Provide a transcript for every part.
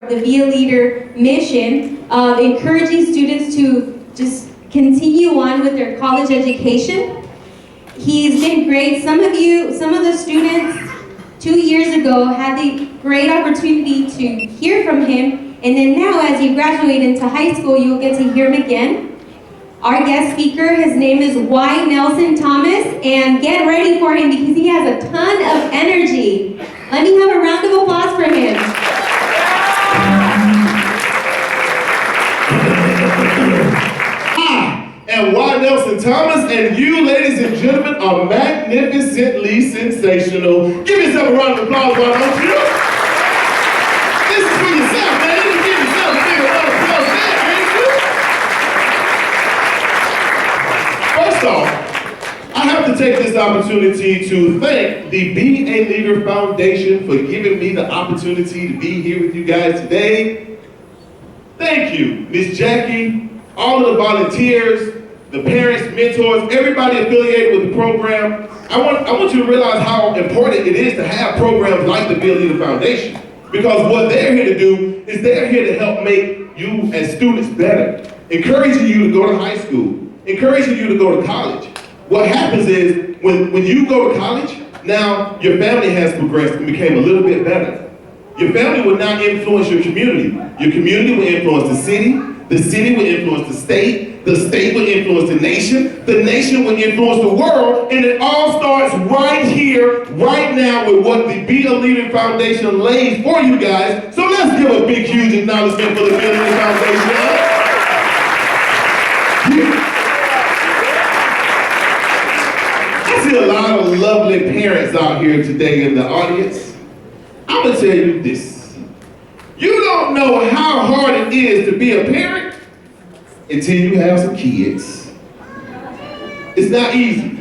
The Be a Leader mission of encouraging students to just continue on with their college education. He's been great. Some of the students 2 years ago had the great opportunity to hear from him, and then now as you graduate into high school, you will get to hear him again. Our guest speaker, his name is Y. Nelson Thomas, and get ready for him because he has a ton of energy. Let me have a round of applause for him. I am Y. Nelson Thomas, and you, ladies and gentlemen, are magnificently sensational. Give yourself a round of applause, why don't you? This is for yourself, man. You can give yourself a big round of applause there, ain't you? First off, I have to take this opportunity to thank the Be a Leader Foundation for giving me the opportunity to be here with you guys today. Thank you, Miss Jackie, all of the volunteers, the parents, mentors, everybody affiliated with the program. I want you to realize how important it is to have programs like the Be a Leader Foundation, because what they're here to do is they're here to help make you as students better, encouraging you to go to high school, encouraging you to go to college. What happens is when you go to college, now your family has progressed and became a little bit better. Your family will now influence your community. Your community will influence the city will influence the state will influence the nation will influence the world, and it all starts right here, right now, with what the Be a Leader Foundation lays for you guys. So let's give a big, huge acknowledgement for the Be a Leader Foundation. I see a lot of lovely parents out here today in the audience. I'm gonna tell you this. You don't know how hard it is to be a parent until you have some kids. It's not easy.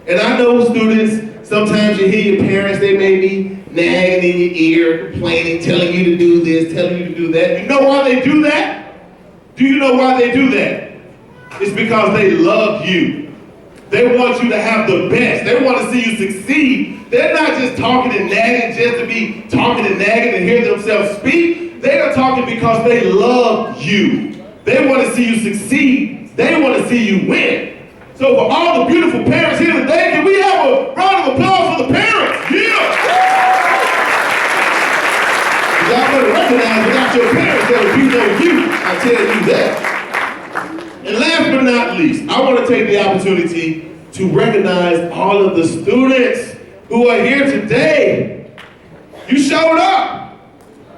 And I know students, sometimes you hear your parents, they may be nagging in your ear, complaining, telling you to do this, telling you to do that. You know why they do that? Do you know why they do that? It's because they love you. They want you to have the best. They want to see you succeed. They're not just talking and nagging just to be talking and nagging and hear themselves speak. They are talking because they love you. They want to see you succeed. They want to see you win. So for all the beautiful parents here today, can we have a round of applause for the parents? Yeah! Y'all better recognize without your parents, there would be no you. I tell you that. And last but not least, I want to take the opportunity to recognize all of the students who are here today. You showed up.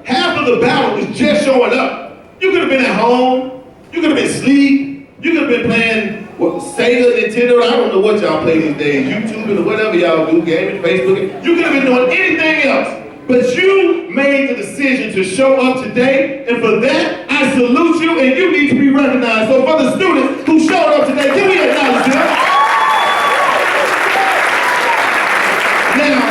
Half of the battle is just showing up. You could have been at home. You could have been asleep. You could have been playing Sega, Nintendo. I don't know what y'all play these days. YouTube or whatever y'all do, gaming, Facebook. You could have been doing anything else. But you made the decision to show up today, and for that, I salute you, and you need to be recognized. So for the students who showed up today, can we acknowledge them? Now,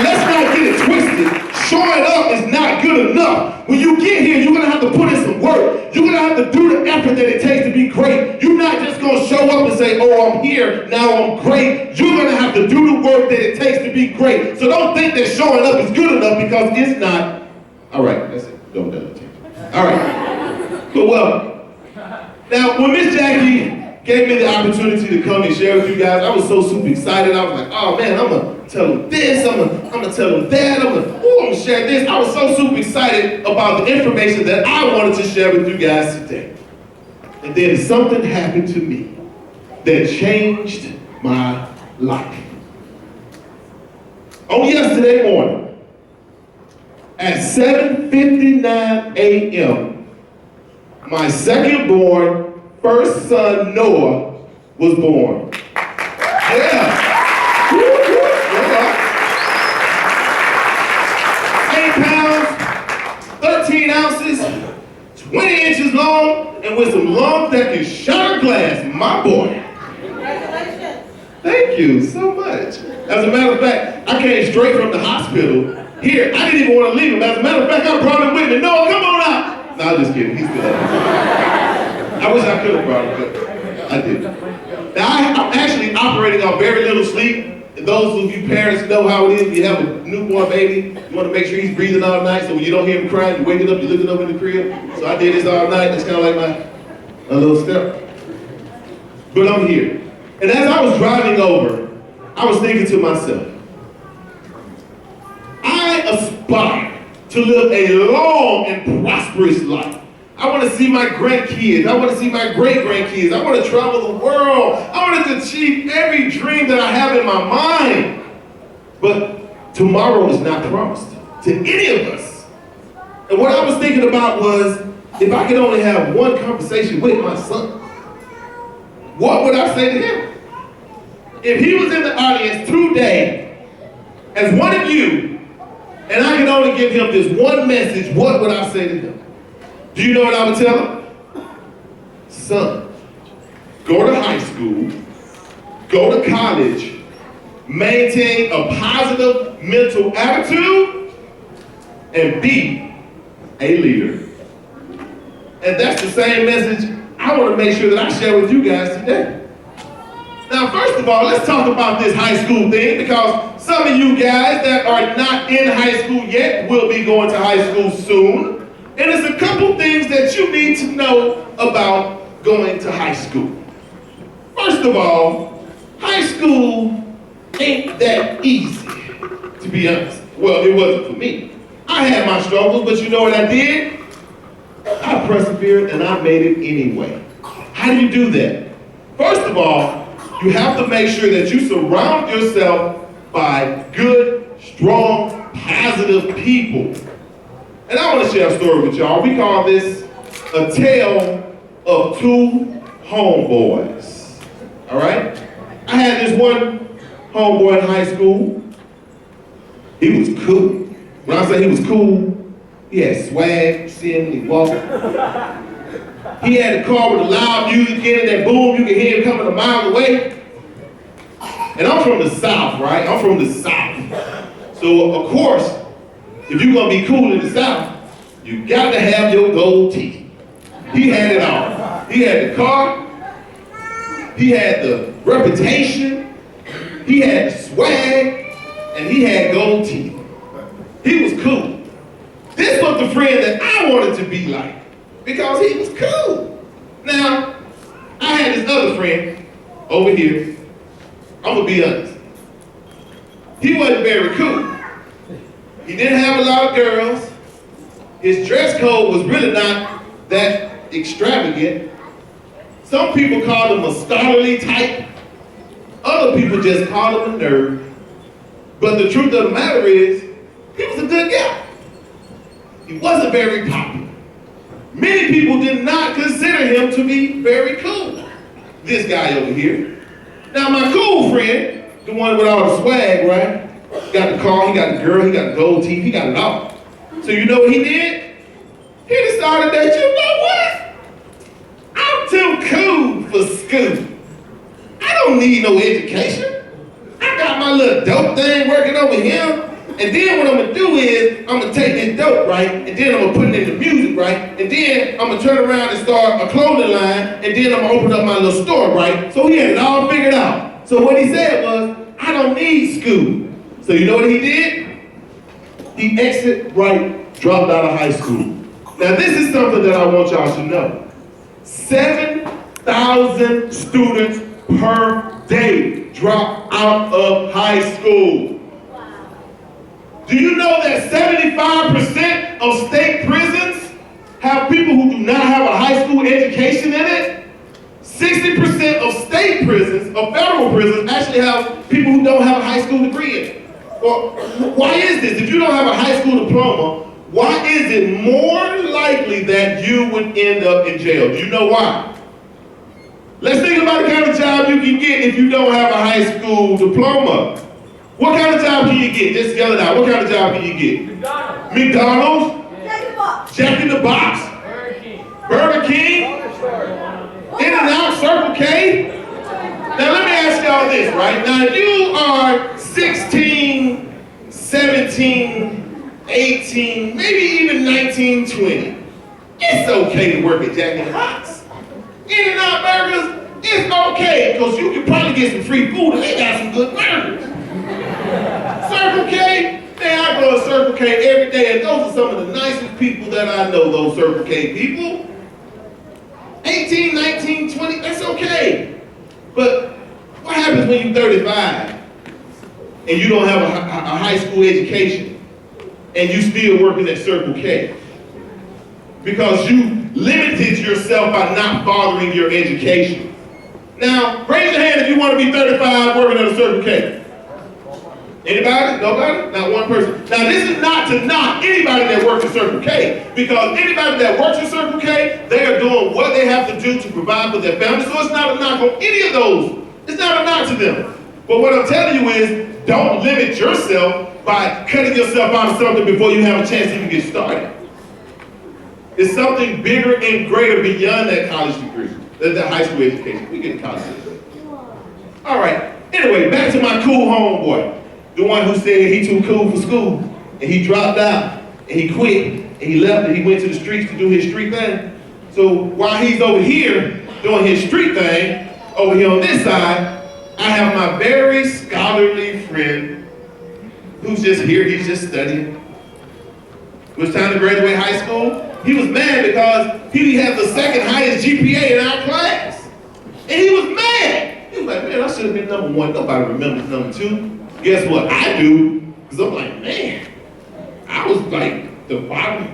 let's not get it twisted. Showing up is not good enough. When you get here, you're gonna have to put in some work. You're gonna have to do the effort that it takes to be great. You're not just gonna show up and say, oh, I'm here, now I'm great. You're gonna have to do the work that it takes to be great. So don't think that showing up is good enough, because it's not. All right, that's it. Don't do it. All right. But well, now when Miss Jackie gave me the opportunity to come and share with you guys, I was so super excited. I was like, oh man, I'm gonna tell them this, I'm gonna tell them that, I'm gonna share this. I was so super excited about the information that I wanted to share with you guys today. And then something happened to me that changed my life. On yesterday morning, at 7:59 a.m., my second born, first son, Noah, was born. Yeah. 8 pounds, 13 ounces, 20 inches long, and with some lungs that can shatter glass. My boy. Congratulations. Thank you so much. As a matter of fact, I came straight from the hospital here. I didn't even want to leave him. As a matter of fact, I brought him with me. Noah, come on out. No, I'm just kidding. He's still up. I wish I could have brought him, but I didn't. Now, I'm actually operating on very little sleep. And those of you parents know how it is. You have a newborn baby, you want to make sure he's breathing all night, so when you don't hear him crying, you wake it up, you're looking up in the crib. So I did this all night. That's kind of like my little step. But I'm here. And as I was driving over, I was thinking to myself, I aspire to live a long and prosperous life. I want to see my grandkids. I want to see my great-grandkids. I want to travel the world. I want to achieve every dream that I have in my mind. But tomorrow is not promised to any of us. And what I was thinking about was, if I could only have one conversation with my son, what would I say to him? If he was in the audience today, as one of you, and I could only give him this one message, what would I say to him? Do you know what I would tell him? Son, go to high school, go to college, maintain a positive mental attitude, and be a leader. And that's the same message I want to make sure that I share with you guys today. Now, first of all, let's talk about this high school thing, because some of you guys that are not in high school yet will be going to high school soon. And there's a couple things that you need to know about going to high school. First of all, high school ain't that easy, to be honest. Well, it wasn't for me. I had my struggles, but you know what I did? I persevered and I made it anyway. How do you do that? First of all, you have to make sure that you surround yourself by good, strong, positive people. And I want to share a story with y'all. We call this a tale of two homeboys. All right? I had this one homeboy in high school. He was cool. When I say he was cool, he had swag, seeing when he walked. He had a car with a loud music in it, that boom, you could hear him coming a mile away. And I'm from the South, right? I'm from the South. So, of course, if you're gonna be cool in the South, you got to have your gold teeth. He had it all. He had the car, he had the reputation, he had the swag, and he had gold teeth. He was cool. This was the friend that I wanted to be like, because he was cool. Now, I had this other friend over here. I'm gonna be honest. He wasn't very cool. He didn't have a lot of girls. His dress code was really not that extravagant. Some people called him a scholarly type. Other people just called him a nerd. But the truth of the matter is, he was a good guy. He wasn't very popular. Many people did not consider him to be very cool. This guy over here. Now my cool friend, the one with all the swag, right? Got the car, he got the girl, he got the gold teeth, he got it all. So you know what he did? He decided that, you know what? I'm too cool for school. I don't need no education. I got my little dope thing working over here. And then what I'm gonna do is, I'm gonna take this dope, right? And then I'm gonna put it in the music, right? And then I'm gonna turn around and start a clothing line, and then I'm gonna open up my little store, right? So he had it all figured out. So what he said was, I don't need school. So you know what he did? He exited right, dropped out of high school. Now this is something that I want y'all to know. 7,000 students per day drop out of high school. Do you know that 75% of state prisons have people who do not have a high school education in it? 60% of state prisons, of federal prisons, actually have people who don't have a high school degree in it. Well, why is this? If you don't have a high school diploma, why is it more likely that you would end up in jail? Do you know why? Let's think about the kind of job you can get if you don't have a high school diploma. What kind of job can you get? Just yell it out. What kind of job can you get? McDonald's. McDonald's? Jack in the Box. Jack in the Box? Burger King. Burger King? In-N-Out, Circle K? Now let me ask y'all this, right? Now if you are 16, 17, 18, maybe even 19, 20, it's okay to work at Jack in the Box. In-N-Out Burgers, it's okay, because you can probably get some free food and they got some good burgers. Circle K? Man, I go to Circle K every day, and those are some of the nicest people that I know, those Circle K people. 18, 19, 20, that's okay. But what happens when you're 35 and you don't have a high school education and you still working at Circle K? Because you limited yourself by not bothering your education. Now, raise your hand if you want to be 35 working at a Circle K. Anybody? Nobody? Not one person. Now, this is not to knock anybody that works at Circle K, because anybody that works at Circle K, they are doing what they have to do to provide for their family, so it's not a knock on any of those. It's not a knock to them. But what I'm telling you is, don't limit yourself by cutting yourself out of something before you have a chance to even get started. It's something bigger and greater beyond that college degree, that high school education. We get college degree. All right. Anyway, back to my cool homeboy. The one who said he too cool for school, and he dropped out, and he quit, and he left, and he went to the streets to do his street thing. So while he's over here doing his street thing, over here on this side, I have my very scholarly friend who's just here, he's just studying. It was time to graduate high school. He was mad because he had the second highest GPA in our class. And he was mad. He was like, man, I should have been number one. Nobody remembers number two. Guess what? I do. Because I'm like, man, I was like the bottom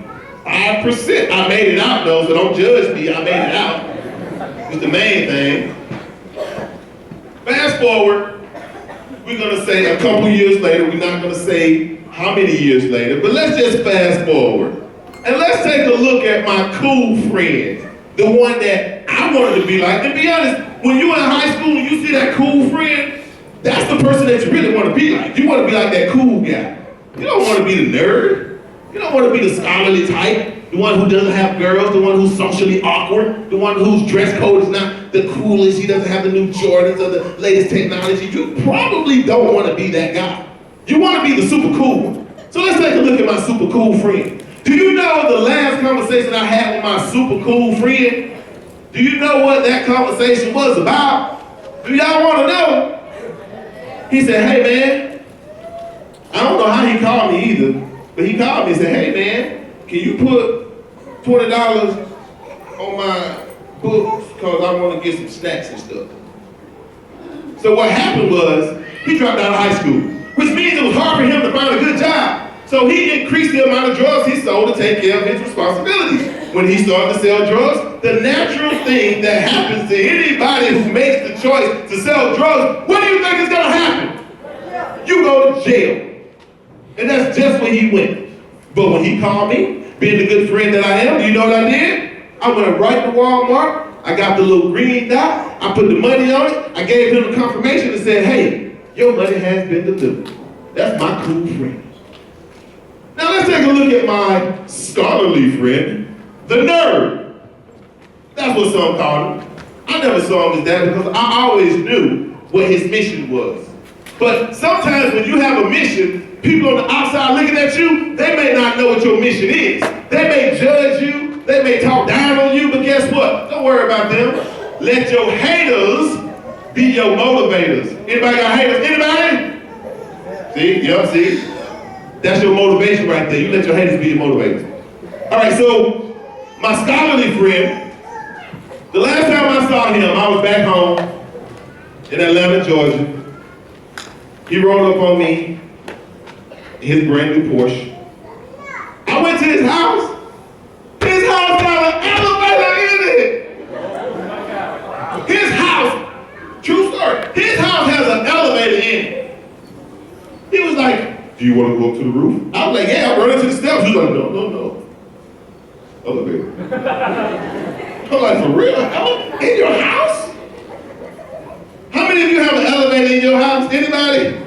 5%. I made it out though, so don't judge me. I made it out. It's the main thing. Fast forward, we're going to say a couple years later. We're not going to say how many years later, but let's just fast forward. And let's take a look at my cool friend, the one that I wanted to be like. And be honest, when you're in high school and you see that cool friend, that's the person that you really want to be like. You want to be like that cool guy. You don't want to be the nerd. You don't want to be the scholarly type, the one who doesn't have girls, the one who's socially awkward, the one whose dress code is not the coolest, he doesn't have the new Jordans or the latest technology. You probably don't want to be that guy. You want to be the super cool one. So let's take a look at my super cool friend. Do you know the last conversation I had with my super cool friend? Do you know what that conversation was about? Do y'all want to know? He said, hey man, I don't know how he called me either, but he called me and said, hey man, can you put $20 on my books because I want to get some snacks and stuff. So what happened was, he dropped out of high school, which means it was hard for him to find a good job. So he increased the amount of drugs he sold to take care of his responsibilities. When he started to sell drugs, the natural thing that happens to anybody who makes the choice to sell drugs, what do you think is gonna happen? You go to jail. And that's just where he went. But when he called me, being the good friend that I am, do you know what I did? I went right to Walmart, I got the little green dot, I put the money on it, I gave him the confirmation and said, hey, your money has been delivered. That's my cool friend. Now let's take a look at my scholarly friend, the nerd. That's what some call him. I never saw him as that because I always knew what his mission was. But sometimes when you have a mission, people on the outside looking at you, they may not know what your mission is. They may judge you, they may talk down on you, but guess what? Don't worry about them. Let your haters be your motivators. Anybody got haters? Anybody? See? Yeah, see? That's your motivation right there. You let your haters be your motivators. All right, so my scholarly friend, the last time I saw him, I was back home in Atlanta, Georgia. He rolled up on me in his brand new Porsche. I went to his house. His house got an elevator in it. His house, true story, his house has an elevator in it. He was like, do you want to go up to the roof? I was like, yeah, I'm running to the steps. He was like, no. Elevator. I'm like, for real? In your house? How many of you have an elevator in your house? Anybody?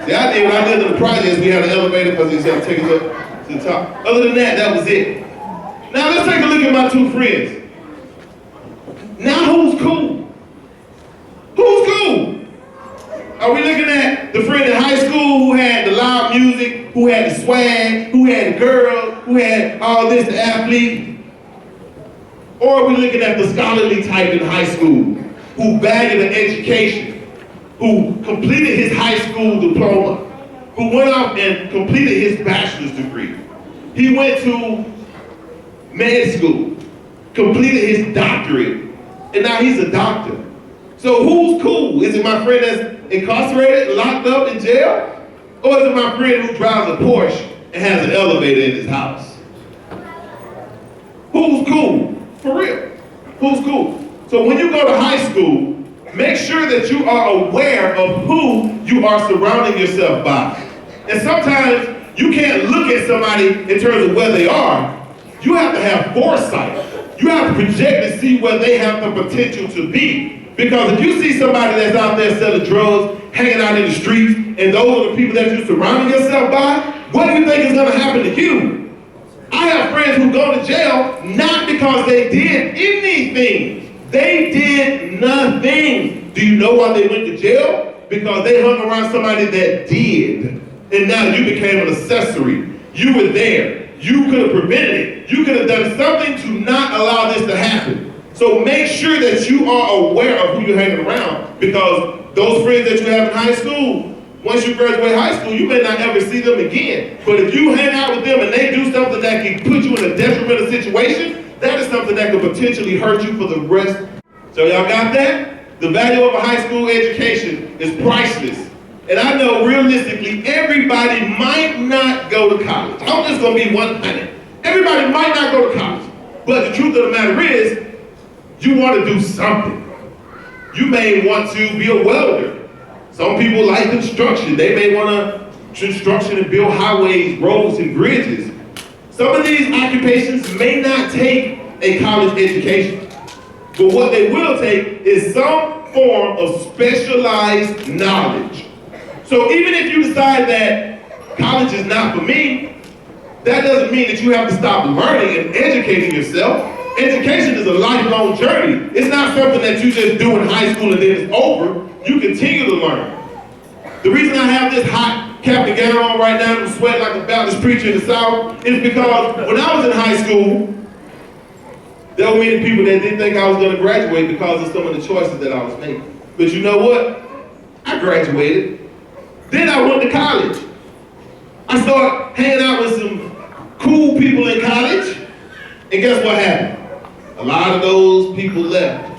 See, I did when I lived in the projects, we had an elevator because they said take us up to the top. Other than that, that was it. Now let's take a look at my two friends. Now who's cool? Who's cool? Are we looking at the friend in high school who had the loud music, who had the swag, who had the girl, who had all this, the athlete? Or are we looking at the scholarly type in high school who valued the education, who completed his high school diploma, who went out and completed his bachelor's degree. He went to med school, completed his doctorate, and now he's a doctor. So who's cool? Is it my friend that's incarcerated, locked up in jail? Or is it my friend who drives a Porsche and has an elevator in his house? Who's cool? For real. Who's cool? So when you go to high school, make sure that you are aware of who you are surrounding yourself by. And sometimes you can't look at somebody in terms of where they are. You have to have foresight. You have to project and see where they have the potential to be. Because if you see somebody that's out there selling drugs, hanging out in the streets, and those are the people that you're surrounding yourself by, what do you think is going to happen to you? I have friends who go to jail not because they did anything. They did nothing. Do you know why they went to jail? Because they hung around somebody that did. And now you became an accessory. You were there. You could have prevented it. You could have done something to not allow this to happen. So make sure that you are aware of who you're hanging around, because those friends that you have in high school, once you graduate high school, you may not ever see them again. But if you hang out with them and they do something that can put you in a detrimental situation, that is something that could potentially hurt you for the rest. So y'all got that? The value of a high school education is priceless. And I know realistically, everybody might not go to college. I'm just gonna be 100. Everybody might not go to college. But the truth of the matter is, you want to do something. You may want to be a welder. Some people like construction. They may want to construction and build highways, roads, and bridges. Some of these occupations may not take a college education, but what they will take is some form of specialized knowledge. So even if you decide that college is not for me, that doesn't mean that you have to stop learning and educating yourself. Education is a lifelong journey. It's not something that you just do in high school and then it's over. You continue to learn. The reason I have this hot cap and gown on right now, I'm sweating like a Baptist preacher in the South, is because when I was in high school, there were many people that didn't think I was going to graduate because of some of the choices that I was making. But you know what? I graduated. Then I went to college. I started hanging out with some cool people in college, and guess what happened? A lot of those people left.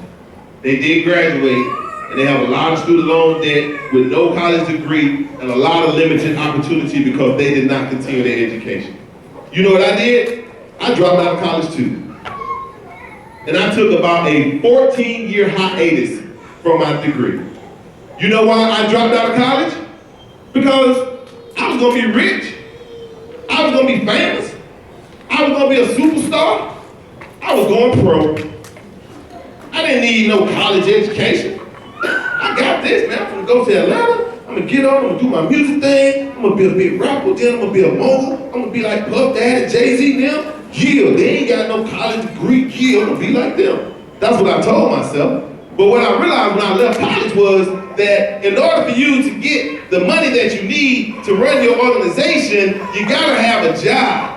They did graduate, and they have a lot of student loan debt with no college degree and a lot of limited opportunity because they did not continue their education. You know what I did? I dropped out of college too. And I took about a 14-year hiatus from my degree. You know why I dropped out of college? Because I was gonna be rich. I was gonna be famous. I was gonna be a superstar. I was going pro. I didn't need no college education. I got this, man. I'm gonna go to Atlanta. I'm gonna get on, I'm gonna do my music thing. I'm gonna be a big rapper, then I'm gonna be a mogul. I'm gonna be like Puff Daddy, Jay-Z, them. Yeah, they ain't got no college degree. Yeah, I'm gonna be like them. That's what I told myself. But what I realized when I left college was that in order for you to get the money that you need to run your organization, you gotta have a job.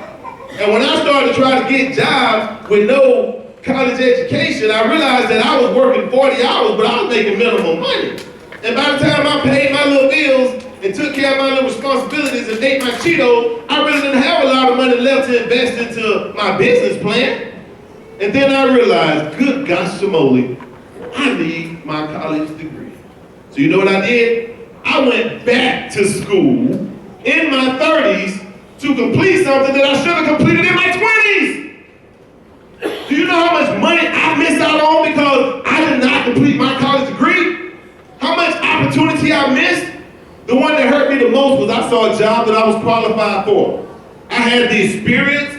And when I started to try to get jobs with no college education, I realized that I was working 40 hours, but I was making minimum money. And by the time I paid my little bills and took care of my little responsibilities and ate my Cheetos, I really didn't have a lot of money left to invest into my business plan. And then I realized, good gosh, Shamoli, I need my college degree. So you know what I did? I went back to school in my 30s to complete something that I should have completed in my 20s. Do you know how much money I missed out on because I did not complete my college degree? How much opportunity I missed? The one that hurt me the most was I saw a job that I was qualified for. I had the experience,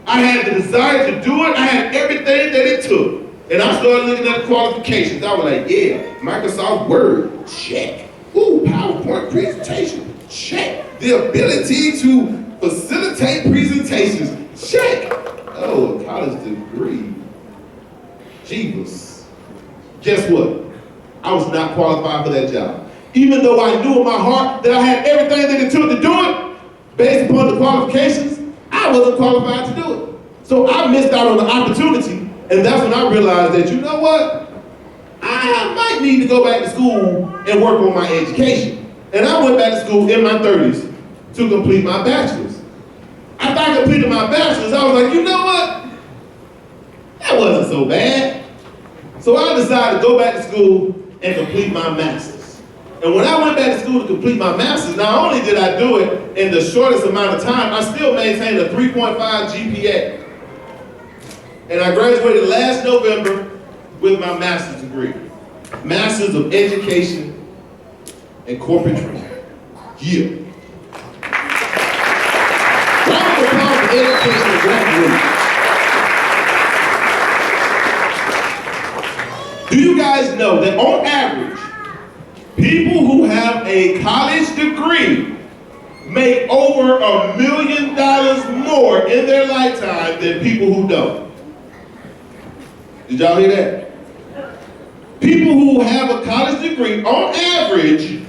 I had the desire to do it, I had everything that it took. And I started looking at the qualifications. I was like, yeah, Microsoft Word, check. Ooh, PowerPoint presentation, check. The ability to facilitate presentations, check. Oh, a college degree. Jeebus. Guess what? I was not qualified for that job. Even though I knew in my heart that I had everything that it took to do it, based upon the qualifications, I wasn't qualified to do it. So I missed out on the opportunity, and that's when I realized that, you know what? I might need to go back to school and work on my education. And I went back to school in my 30s to complete my bachelor's. After I completed my bachelor's, I was like, you know what? That wasn't so bad. So I decided to go back to school and complete my master's. And when I went back to school to complete my master's, not only did I do it in the shortest amount of time, I still maintained a 3.5 GPA. And I graduated last November with my master's degree. Master's of Education and Corporate Training. Yeah. Round of applause for education and graduation. Do you guys know that on average, people who have a college degree make over $1 million more in their lifetime than people who don't? Did y'all hear that? People who have a college degree, on average,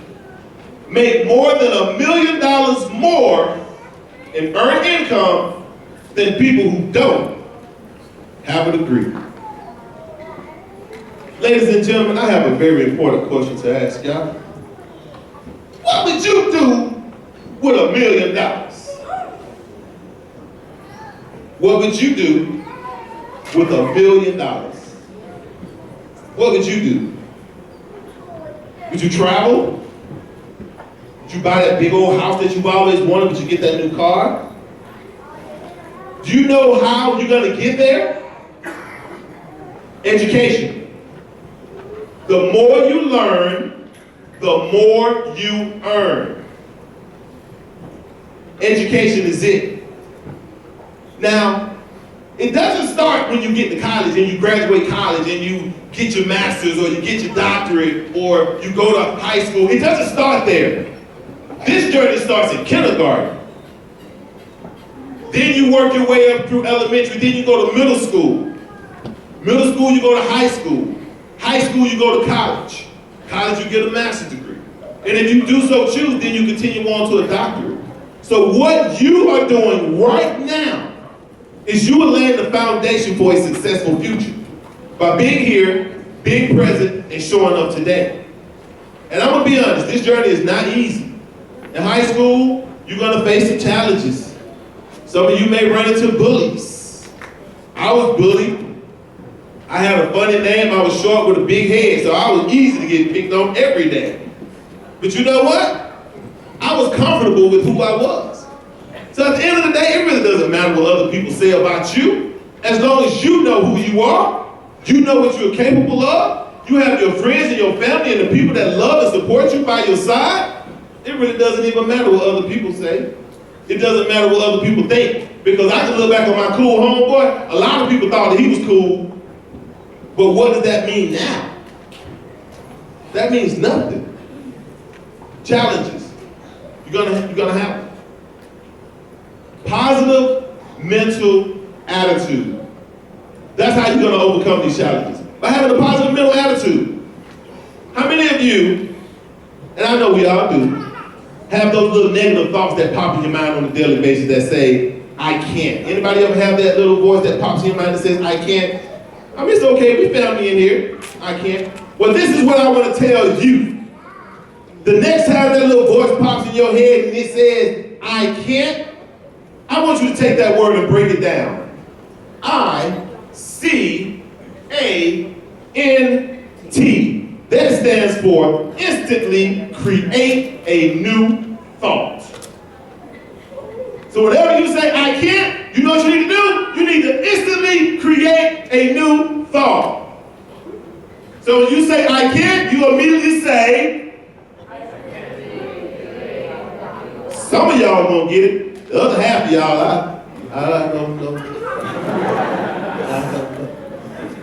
make more than $1 million more in earned income than people who don't have a degree. Ladies and gentlemen, I have a very important question to ask y'all. What would you do with $1 million? What would you do with $1 billion? What would you do? Would you travel? Would you buy that big old house that you've always wanted? Would you get that new car? Do you know how you're gonna get there? Education. The more you learn, the more you earn. Education is it. Now, it doesn't start when you get to college and you graduate college and you get your master's or you get your doctorate or you go to high school. It doesn't start there. This journey starts in kindergarten. Then you work your way up through elementary, then you go to middle school. Middle school, you go to high school. High school, you go to college. College, you get a master's degree. And if you do so choose, then you continue on to a doctorate. So what you are doing right now is you are laying the foundation for a successful future by being here, being present, and showing up today. And I'm gonna be honest, this journey is not easy. In high school, you're gonna face some challenges. Some of you may run into bullies. I was bullied. I had a funny name, I was short with a big head, so I was easy to get picked on every day. But you know what? I was comfortable with who I was. So at the end of the day, it really doesn't matter what other people say about you. As long as you know who you are, you know what you're capable of, you have your friends and your family and the people that love and support you by your side, it really doesn't even matter what other people say. It doesn't matter what other people think. Because I can look back on my cool homeboy, a lot of people thought that he was cool. But what does that mean now? That means nothing. Challenges. You're gonna have them. Positive mental attitude. That's how you're gonna overcome these challenges. By having a positive mental attitude. How many of you, and I know we all do, have those little negative thoughts that pop in your mind on a daily basis that say, I can't. Anybody ever have that little voice that pops in your mind that says, I can't? I mean, it's okay, we family in here. I can't. Well, this is what I want to tell you. The next time that little voice pops in your head and it says, I can't, I want you to take that word and break it down. I-C-A-N-T. That stands for instantly create a new thought. So whatever you say, I can't, you know what you need to do? You need to instantly create a new thought. So when you say, I can't, you immediately say, some of y'all gonna get it. The other half of y'all, I don't know.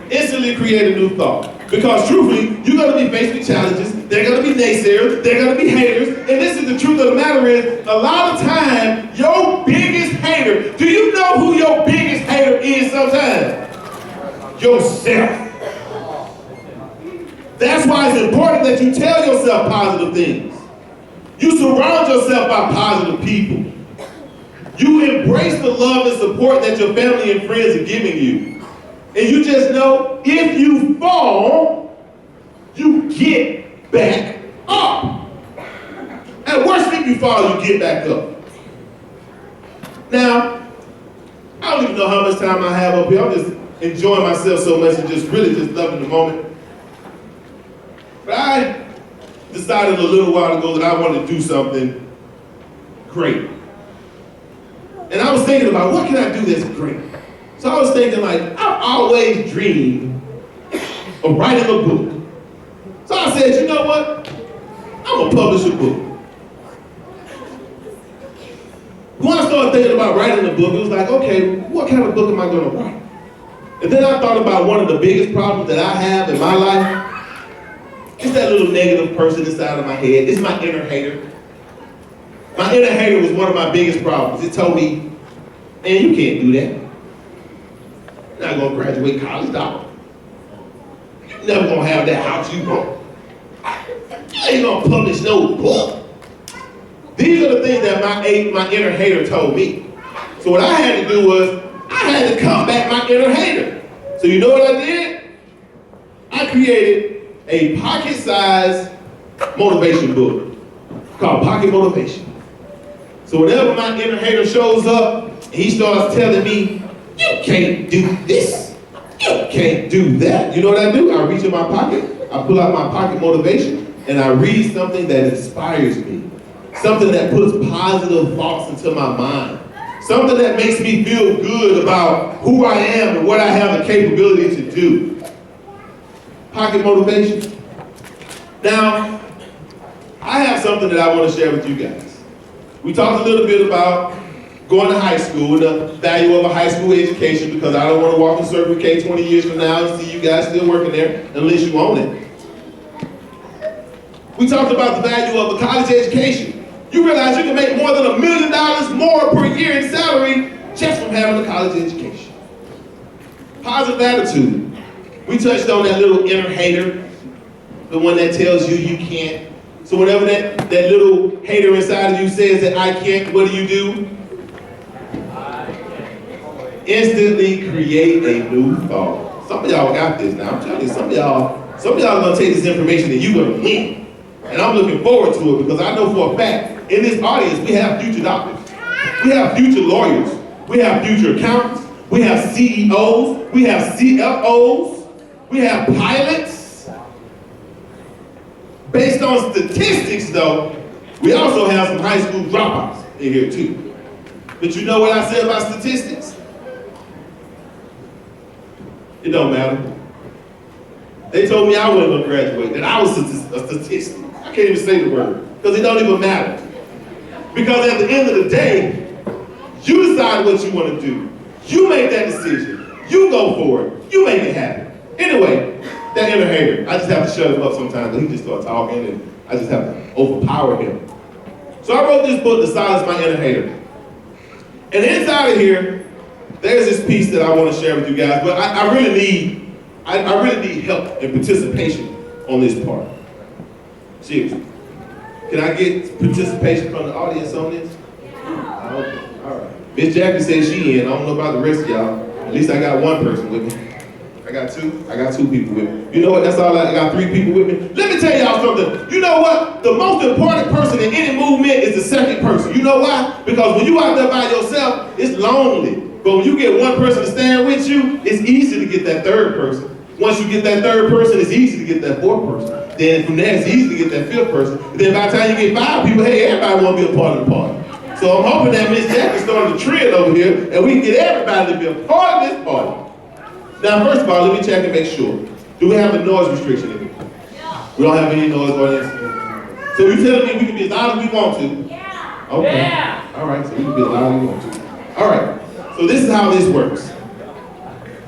Instantly create a new thought. Because truthfully, you're gonna be faced with challenges. They're gonna be naysayers. They're gonna be haters. And this is the truth of the matter is, a lot of time, your biggest hater, do you know who your biggest hater is sometimes? Yourself. That's why it's important that you tell yourself positive things. You surround yourself by positive people. You embrace the love and support that your family and friends are giving you. And you just know, if you fall, you get back up. At worst, if you fall, you get back up. Now, I don't even know how much time I have up here. I'm just enjoying myself so much and just really just loving the moment. But I decided a little while ago that I wanted to do something great. And I was thinking about, what can I do that's great? So I was thinking, like, I've always dreamed of writing a book. So I said, you know what? I'm gonna publish a book. When I started thinking about writing a book, it was like, okay, what kind of book am I gonna write? And then I thought about one of the biggest problems that I have in my life. It's that little negative person inside of my head. It's my inner hater. My inner hater was one of my biggest problems. It told me, man, you can't do that. You're not gonna graduate college, dog. You're never gonna have that house you want. You ain't gonna publish no book. These are the things that my inner hater told me. So what I had to do was, I had to combat my inner hater. So you know what I did? I created a pocket-sized motivation book called Pocket Motivation. So whenever my inner hater shows up, and he starts telling me, you can't do this, you can't do that. You know what I do? I reach in my pocket, I pull out my pocket motivation, and I read something that inspires me. Something that puts positive thoughts into my mind. Something that makes me feel good about who I am and what I have the capability to do. Pocket motivation. Now, I have something that I want to share with you guys. We talked a little bit about going to high school and the value of a high school education, because I don't want to walk in Circle K 20 years from now and see you guys still working there unless you own it. We talked about the value of a college education. You realize you can make more than $1 million more per year in salary just from having a college education. Positive attitude. We touched on that little inner hater, the one that tells you you can't. So whenever that little hater inside of you says that I can't, what do? Instantly create a new thought. Some of y'all got this now. I'm telling you, some of y'all are gonna take this information and you're gonna win. And I'm looking forward to it, because I know for a fact, in this audience, we have future doctors. We have future lawyers. We have future accountants. We have CEOs. We have CFOs. We have pilots. Based on statistics, though, we also have some high school dropouts in here, too. But you know what I say about statistics? It don't matter. They told me I wasn't going to graduate, that I was a statistic. I can't even say the word, because it don't even matter. Because at the end of the day, you decide what you want to do. You make that decision. You go for it. You make it happen. Anyway, that inner hater, I just have to shut him up sometimes, he just starts talking and I just have to overpower him. So I wrote this book to silence my inner hater. And inside of here, there's this piece that I want to share with you guys, but I really need help and participation on this part. Seriously. Can I get participation from the audience on this? Okay, all right. Miss Jackie says she in. I don't know about the rest of y'all. At least I got one person with me. I got two people with me. You know what? That's all I got 3 people with me. Let me tell y'all something. You know what? The most important person in any movement is the second person. You know why? Because when you out there by yourself, it's lonely. But when you get one person to stand with you, it's easy to get that third person. Once you get that third person, it's easy to get that fourth person. Then from there, it's easy to get that 5th person. And then by the time you get 5 people, hey, everybody want to be a part of the party. So I'm hoping that Miss Jackie started a trend over here, and we can get everybody to be a part of this party. Now, first of all, let me check and make sure. Do we have a noise restriction in here? Yeah. We don't have any noise audience. So you're telling me we can be as loud as we want to? Yeah. Okay. Yeah. All right, so we can be as loud as we want to. All right, so this is how this works.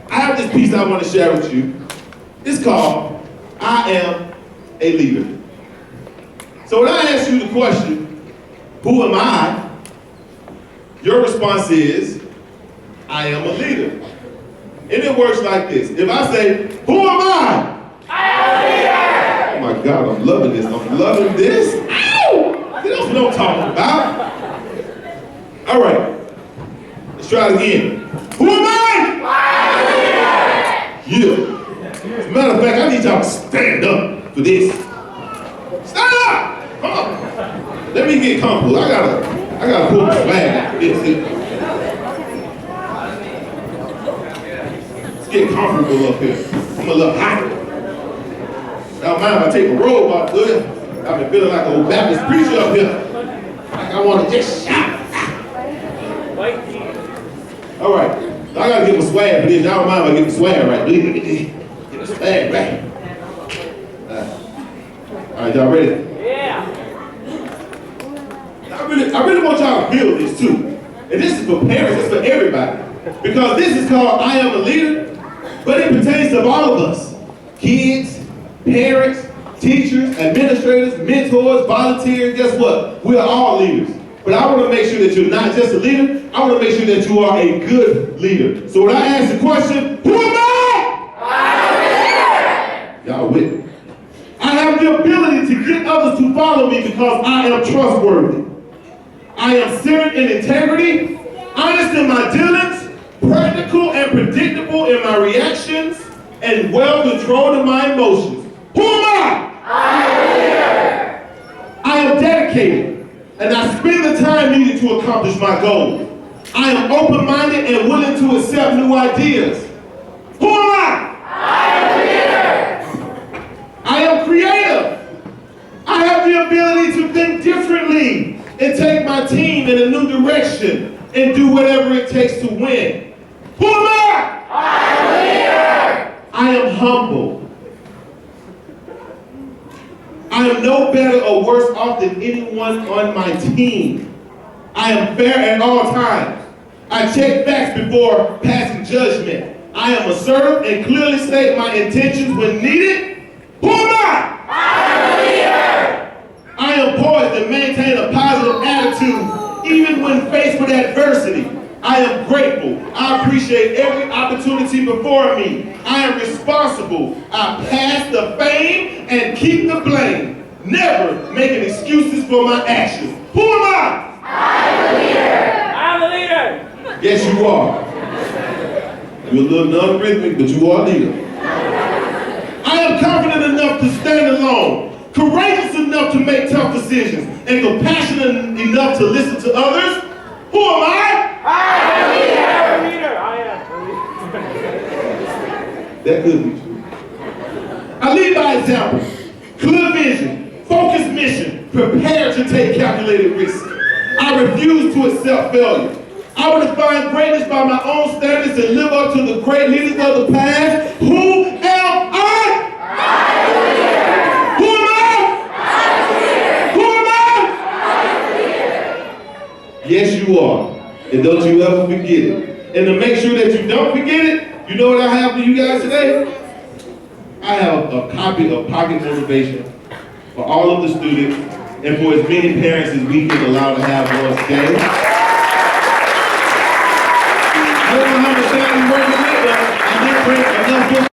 I have this piece I want to share with you. It's called, I Am a Leader. So when I ask you the question, who am I? Your response is, I am a leader. And it works like this. If I say, who am I? I am a leader. Oh my God, I'm loving this. I'm loving this. Ow! That's what I'm talking about. All right, let's try it again. Who am I? I am a leader. Yeah. As a matter of fact, I need y'all to stand up. for this. Stand up! Come on. Let me get comfortable. I gotta pull my swag out for this. Let's get comfortable up here. I'm a little hot. Now mind if I take a robe off, good? I've been feeling like an old Baptist preacher up here. Like I want to just shout. All right, I gotta get my swag for this. Y'all don't mind if I get my swag right. Get the swag right. All right, y'all ready? Yeah. I really want y'all to feel this too. And this is for parents, it's for everybody. Because this is called I Am a Leader, but it pertains to all of us. Kids, parents, teachers, administrators, mentors, volunteers, guess what? We are all leaders. But I want to make sure that you're not just a leader, I want to make sure that you are a good leader. So when I ask the question, who am I? I'm a leader. Y'all with me? I have the ability to get others to follow me because I am trustworthy. I am centered in integrity, honest in my dealings, practical and predictable in my reactions, and well-controlled in my emotions. Who am I? I'm a leader. I am dedicated, and I spend the time needed to accomplish my goals. I am open-minded and willing to accept new ideas. Who am I? I'm a leader. I am creative. I have the ability to think differently and take my team in a new direction and do whatever it takes to win. Who am I? I'm a leader. I am humble. I am no better or worse off than anyone on my team. I am fair at all times. I check facts before passing judgment. I am assertive and clearly state my intentions when needed. Who am I? I'm a leader. I am poised to maintain a positive attitude even when faced with adversity. I am grateful. I appreciate every opportunity before me. I am responsible. I pass the fame and keep the blame. Never making excuses for my actions. Who am I? I'm a leader. I'm a leader. Yes, you are. You're a little non-rhythmic, but you are a leader. I am confident enough to stand alone, courageous enough to make tough decisions, and compassionate enough to listen to others. Who am I? I'm a leader. I'm a leader. I am. That could be true. I lead by example. Clear vision, focused mission, prepared to take calculated risks. I refuse to accept failure. I will define greatness by my own standards and live up to the great leaders of the past. Who am I? I'm a leader. Who am I? I'm a leader. Who am I? I'm a leader. Yes, you are. And don't you ever forget it. And to make sure that you don't forget it, you know what I have for you guys today? I have a copy of Pocket Motivation for all of the students and for as many parents as we can allow to have on stage. I don't know how much time you working with, but I did bring enough books